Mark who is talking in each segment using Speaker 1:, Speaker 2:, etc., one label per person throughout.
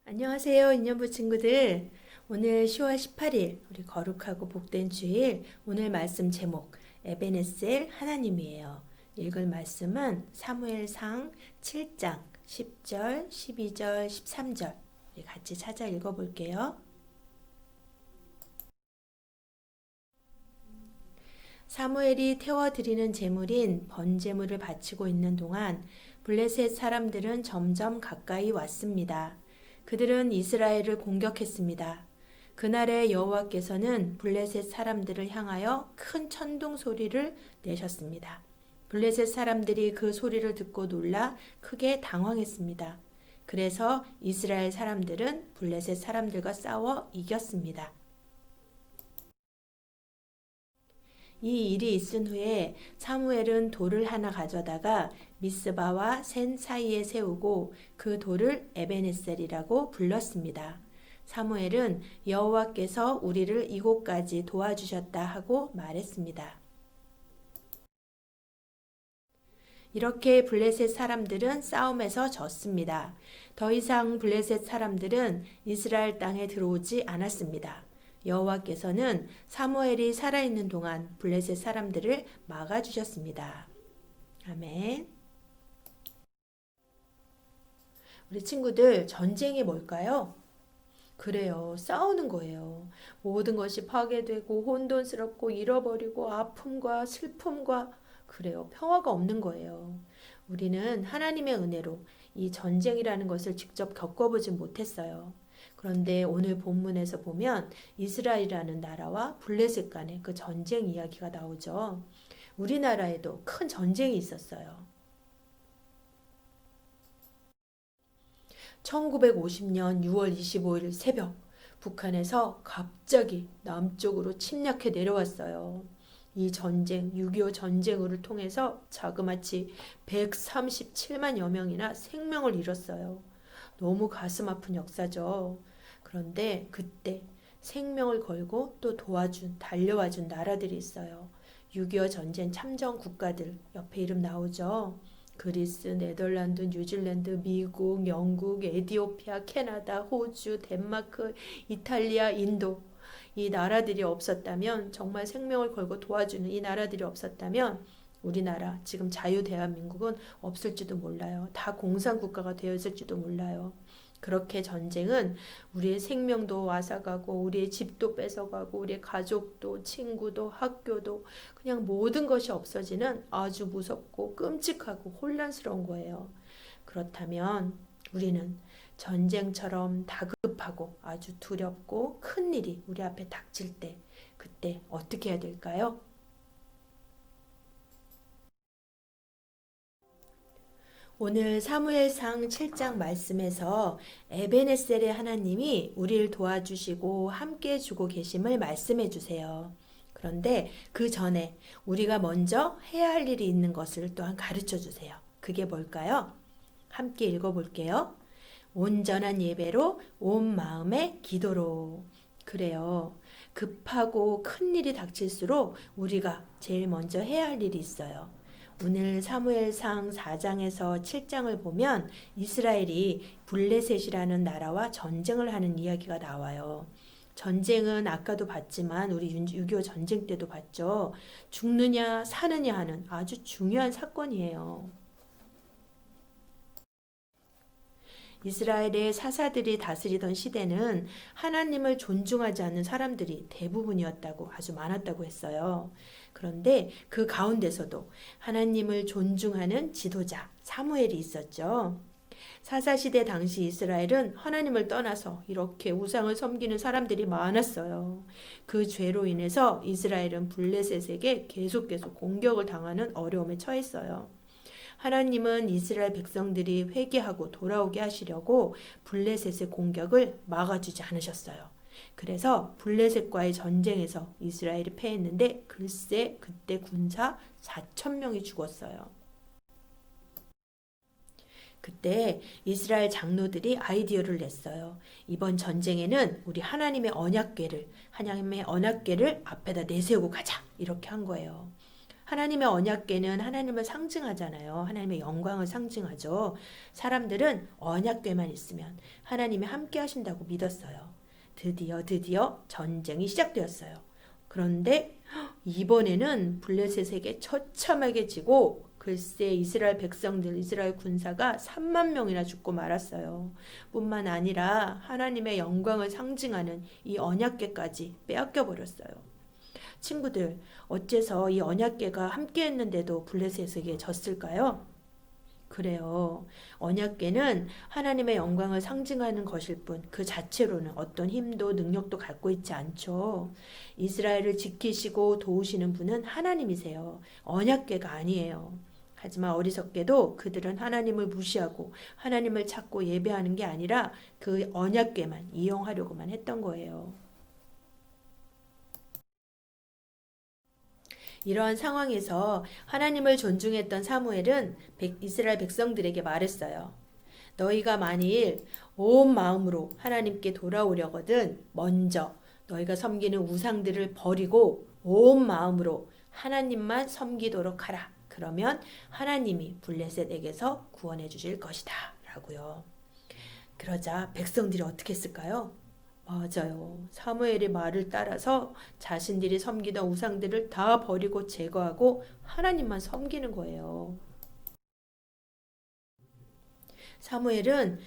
Speaker 1: 안녕하세요, 인연부 친구들. 오늘 10월 18일, 우리 거룩하고 복된 주일, 오늘 말씀 제목, 에베네셀 하나님이에요. 읽을 말씀은 사무엘상 7장 10절, 12절, 13절. 우리 같이 찾아 읽어볼게요. 사무엘이 태워드리는 제물인 번제물을 바치고 있는 동안 블레셋 사람들은 점점 가까이 왔습니다. 그들은 이스라엘을 공격했습니다. 그날에 여호와께서는 블레셋 사람들을 향하여 큰 천둥 소리를 내셨습니다. 블레셋 사람들이 그 소리를 듣고 놀라 크게 당황했습니다. 그래서 이스라엘 사람들은 블레셋 사람들과 싸워 이겼습니다. 이 일이 있은 후에 사무엘은 돌을 하나 가져다가 미스바와 센 사이에 세우고 그 돌을 에베네셀이라고 불렀습니다. 사무엘은 여호와께서 우리를 이곳까지 도와주셨다 하고 말했습니다. 이렇게 블레셋 사람들은 싸움에서 졌습니다. 더 이상 블레셋 사람들은 이스라엘 땅에 들어오지 않았습니다. 여호와께서는 사무엘이 살아있는 동안 블레셋 사람들을 막아주셨습니다. 아멘. 우리 친구들, 전쟁이 뭘까요? 그래요. 싸우는 거예요. 모든 것이 파괴되고 혼돈스럽고 잃어버리고 아픔과 슬픔과 그래요. 평화가 없는 거예요. 우리는 하나님의 은혜로 이 전쟁이라는 것을 직접 겪어보지 못했어요. 그런데 오늘 본문에서 보면 이스라엘이라는 나라와 블레셋 간의 그 전쟁 이야기가 나오죠. 우리나라에도 큰 전쟁이 있었어요. 1950년 6월 25일 새벽 북한에서 갑자기 남쪽으로 침략해 내려왔어요. 이 전쟁, 6.25 전쟁을 통해서 자그마치 137만여 명이나 생명을 잃었어요. 너무 가슴 아픈 역사죠. 그런데 그때 생명을 걸고 또 달려와준 나라들이 있어요. 6.25 전쟁 참전 국가들 옆에 이름 나오죠. 그리스, 네덜란드, 뉴질랜드, 미국, 영국, 에티오피아, 캐나다, 호주, 덴마크, 이탈리아, 인도. 이 나라들이 없었다면, 정말 생명을 걸고 도와주는 이 나라들이 없었다면 우리나라 지금 자유대한민국은 없을지도 몰라요. 다 공산국가가 되었을지도 몰라요. 그렇게 전쟁은 우리의 생명도 앗아가고 우리의 집도 뺏어가고 우리의 가족도 친구도 학교도 그냥 모든 것이 없어지는 아주 무섭고 끔찍하고 혼란스러운 거예요. 그렇다면 우리는 전쟁처럼 다급하고 아주 두렵고 큰 일이 우리 앞에 닥칠 때 그때 어떻게 해야 될까요? 오늘 사무엘상 7장 말씀에서 에베네셀의 하나님이 우리를 도와주시고 함께 주고 계심을 말씀해 주세요. 그런데 그 전에 우리가 먼저 해야 할 일이 있는 것을 또한 가르쳐 주세요. 그게 뭘까요? 함께 읽어볼게요. 온전한 예배로 온 마음의 기도로. 그래요. 급하고 큰 일이 닥칠수록 우리가 제일 먼저 해야 할 일이 있어요. 오늘 사무엘상 4장에서 7장을 보면 이스라엘이 블레셋이라는 나라와 전쟁을 하는 이야기가 나와요. 전쟁은 아까도 봤지만 우리 6.25 전쟁 때도 봤죠. 죽느냐 사느냐 하는 아주 중요한 사건이에요. 이스라엘의 사사들이 다스리던 시대는 하나님을 존중하지 않는 사람들이 대부분이었다고 아주 많았다고 했어요. 그런데 그 가운데서도 하나님을 존중하는 지도자 사무엘이 있었죠. 사사시대 당시 이스라엘은 하나님을 떠나서 이렇게 우상을 섬기는 사람들이 많았어요. 그 죄로 인해서 이스라엘은 블레셋에게 계속 공격을 당하는 어려움에 처했어요. 하나님은 이스라엘 백성들이 회개하고 돌아오게 하시려고 블레셋의 공격을 막아주지 않으셨어요. 그래서 블레셋과의 전쟁에서 이스라엘이 패했는데 글쎄 그때 군사 4천 명이 죽었어요. 그때 이스라엘 장로들이 아이디어를 냈어요. 이번 전쟁에는 우리 하나님의 언약궤를 앞에다 내세우고 가자. 이렇게 한 거예요. 하나님의 언약궤는 하나님을 상징하잖아요. 하나님의 영광을 상징하죠. 사람들은 언약궤만 있으면 하나님이 함께 하신다고 믿었어요. 드디어 전쟁이 시작되었어요. 그런데 이번에는 블레셋에게 처참하게 지고 글쎄 이스라엘 백성들, 이스라엘 군사가 3만 명이나 죽고 말았어요. 뿐만 아니라 하나님의 영광을 상징하는 이 언약궤까지 빼앗겨 버렸어요. 친구들, 어째서 이 언약궤가 함께 했는데도 블레셋에게 졌을까요? 그래요. 언약궤는 하나님의 영광을 상징하는 것일 뿐 그 자체로는 어떤 힘도 능력도 갖고 있지 않죠. 이스라엘을 지키시고 도우시는 분은 하나님이세요. 언약궤가 아니에요. 하지만 어리석게도 그들은 하나님을 무시하고 하나님을 찾고 예배하는 게 아니라 그 언약궤만 이용하려고만 했던 거예요. 이러한 상황에서 하나님을 존중했던 사무엘은 이스라엘 백성들에게 말했어요. 너희가 만일 온 마음으로 하나님께 돌아오려거든 먼저 너희가 섬기는 우상들을 버리고 온 마음으로 하나님만 섬기도록 하라. 그러면 하나님이 블레셋에게서 구원해 주실 것이다. 라고요. 그러자 백성들이 어떻게 했을까요? 맞아요. 사무엘의 말을 따라서 자신들이 섬기던 우상들을 다 버리고 제거하고 하나님만 섬기는 거예요. 사무엘은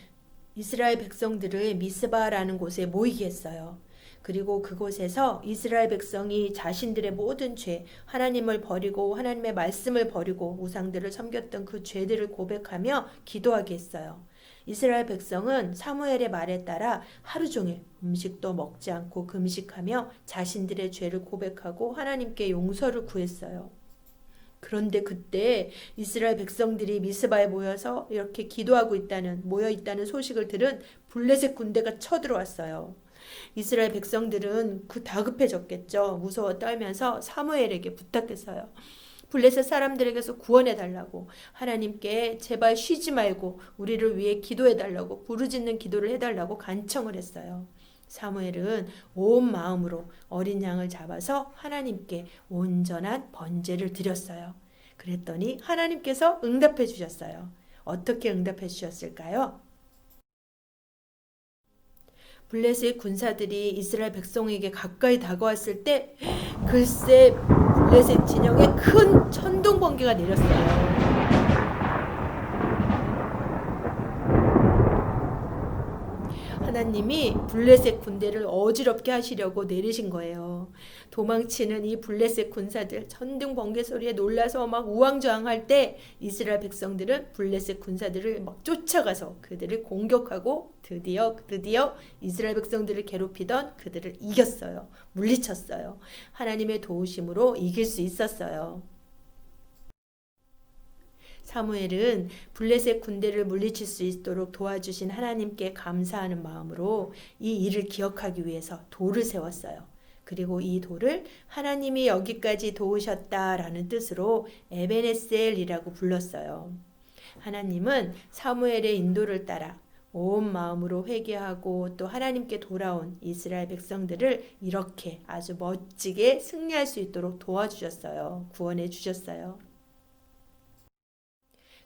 Speaker 1: 이스라엘 백성들을 미스바라는 곳에 모이게 했어요. 그리고 그곳에서 이스라엘 백성이 자신들의 모든 죄, 하나님을 버리고 하나님의 말씀을 버리고 우상들을 섬겼던 그 죄들을 고백하며 기도하게 했어요. 이스라엘 백성은 사무엘의 말에 따라 하루 종일 음식도 먹지 않고 금식하며 자신들의 죄를 고백하고 하나님께 용서를 구했어요. 그런데 그때 이스라엘 백성들이 미스바에 모여서 이렇게 모여 있다는 소식을 들은 블레셋 군대가 쳐들어왔어요. 이스라엘 백성들은 다급해졌겠죠. 무서워 떨면서 사무엘에게 부탁했어요. 블레셋 사람들에게서 구원해 달라고, 하나님께 제발 쉬지 말고 우리를 위해 기도해 달라고, 부르짖는 기도를 해 달라고 간청을 했어요. 사무엘은 온 마음으로 어린 양을 잡아서 하나님께 온전한 번제를 드렸어요. 그랬더니 하나님께서 응답해 주셨어요. 어떻게 응답해 주셨을까요? 블레셋 군사들이 이스라엘 백성에게 가까이 다가왔을 때 글쎄 블레셋 진영에 큰 천둥 번개가 내렸어요. 하나님이 블레셋 군대를 어지럽게 하시려고 내리신 거예요. 도망치는 이 블레셋 군사들 천둥 번개 소리에 놀라서 막 우왕좌왕할 때 이스라엘 백성들은 블레셋 군사들을 막 쫓아가서 그들을 공격하고 드디어 이스라엘 백성들을 괴롭히던 그들을 이겼어요. 물리쳤어요. 하나님의 도우심으로 이길 수 있었어요. 사무엘은 블레셋 군대를 물리칠 수 있도록 도와주신 하나님께 감사하는 마음으로 이 일을 기억하기 위해서 돌을 세웠어요. 그리고 이 돌을 하나님이 여기까지 도우셨다라는 뜻으로 에베네셀이라고 불렀어요. 하나님은 사무엘의 인도를 따라 온 마음으로 회개하고 또 하나님께 돌아온 이스라엘 백성들을 이렇게 아주 멋지게 승리할 수 있도록 도와주셨어요. 구원해 주셨어요.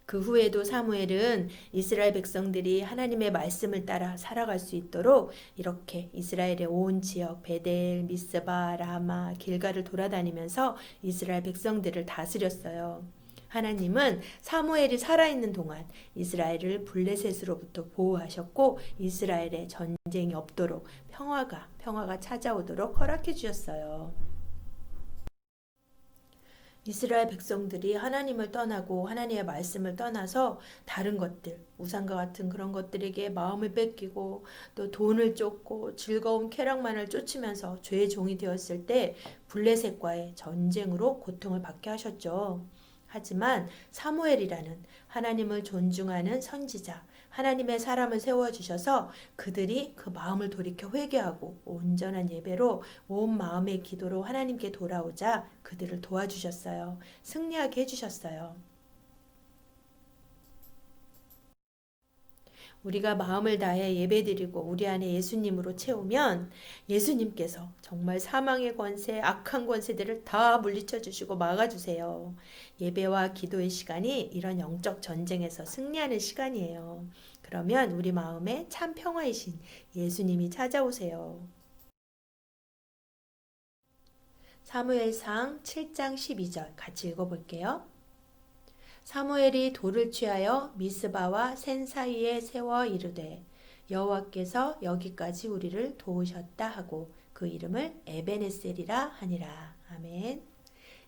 Speaker 1: 그 후에도 사무엘은 이스라엘 백성들이 하나님의 말씀을 따라 살아갈 수 있도록 이렇게 이스라엘의 온 지역 베델, 미스바, 라마, 길가를 돌아다니면서 이스라엘 백성들을 다스렸어요. 하나님은 사무엘이 살아있는 동안 이스라엘을 블레셋으로부터 보호하셨고 이스라엘에 전쟁이 없도록 평화가 찾아오도록 허락해 주셨어요. 이스라엘 백성들이 하나님을 떠나고 하나님의 말씀을 떠나서 다른 것들, 우상과 같은 그런 것들에게 마음을 뺏기고 또 돈을 쫓고 즐거운 쾌락만을 쫓으면서 죄의 종이 되었을 때 블레셋과의 전쟁으로 고통을 받게 하셨죠. 하지만 사무엘이라는 하나님을 존중하는 선지자, 하나님의 사람을 세워주셔서 그들이 그 마음을 돌이켜 회개하고 온전한 예배로 온 마음의 기도로 하나님께 돌아오자 그들을 도와주셨어요. 승리하게 해주셨어요. 우리가 마음을 다해 예배드리고 우리 안에 예수님으로 채우면 예수님께서 정말 사망의 권세, 악한 권세들을 다 물리쳐 주시고 막아 주세요. 예배와 기도의 시간이 이런 영적 전쟁에서 승리하는 시간이에요. 그러면 우리 마음에 참 평화이신 예수님이 찾아오세요. 사무엘상 7장 12절 같이 읽어볼게요. 사무엘이 돌을 취하여 미스바와 센 사이에 세워 이르되 여호와께서 여기까지 우리를 도우셨다 하고 그 이름을 에베네셀이라 하니라. 아멘.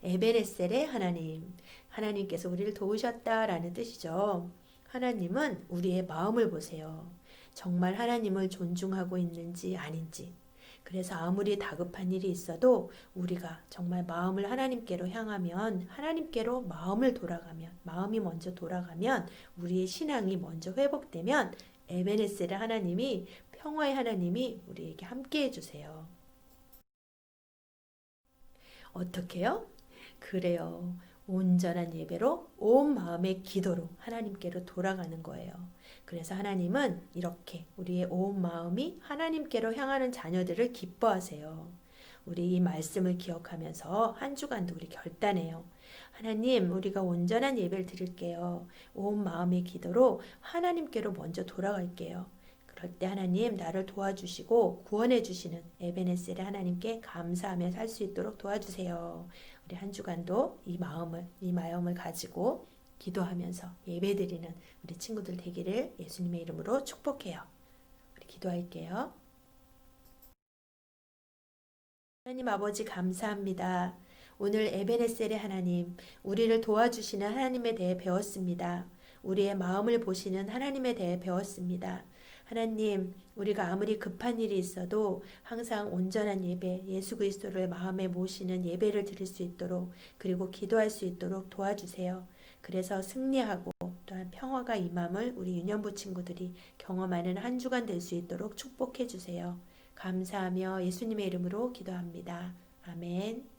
Speaker 1: 에베네셀의 하나님, 하나님께서 우리를 도우셨다라는 뜻이죠. 하나님은 우리의 마음을 보세요. 정말 하나님을 존중하고 있는지 아닌지. 그래서 아무리 다급한 일이 있어도 우리가 정말 마음을 하나님께로 향하면, 하나님께로 마음이 먼저 돌아가면, 우리의 신앙이 먼저 회복되면 에베네셀의 하나님이, 평화의 하나님이 우리에게 함께 해주세요. 어떻게요? 그래요. 온전한 예배로 온 마음의 기도로 하나님께로 돌아가는 거예요. 그래서 하나님은 이렇게 우리의 온 마음이 하나님께로 향하는 자녀들을 기뻐하세요. 우리 이 말씀을 기억하면서 한 주간도 우리 결단해요. 하나님, 우리가 온전한 예배를 드릴게요. 온 마음의 기도로 하나님께로 먼저 돌아갈게요. 그럴 때 하나님 나를 도와주시고 구원해 주시는 에베네셀의 하나님께 감사하며 살 수 있도록 도와주세요. 우리 한 주간도 이 마음을 가지고 기도하면서 예배드리는 우리 친구들 되기를 예수님의 이름으로 축복해요. 우리 기도할게요. 하나님 아버지 감사합니다. 오늘 에베네셀의 하나님, 우리를 도와주시는 하나님에 대해 배웠습니다. 우리의 마음을 보시는 하나님에 대해 배웠습니다. 하나님, 우리가 아무리 급한 일이 있어도 항상 온전한 예배, 예수 그리스도를 마음에 모시는 예배를 드릴 수 있도록, 그리고 기도할 수 있도록 도와주세요. 그래서 승리하고 또한 평화가 임함을 우리 유년부 친구들이 경험하는 한 주간 될 수 있도록 축복해 주세요. 감사하며 예수님의 이름으로 기도합니다. 아멘.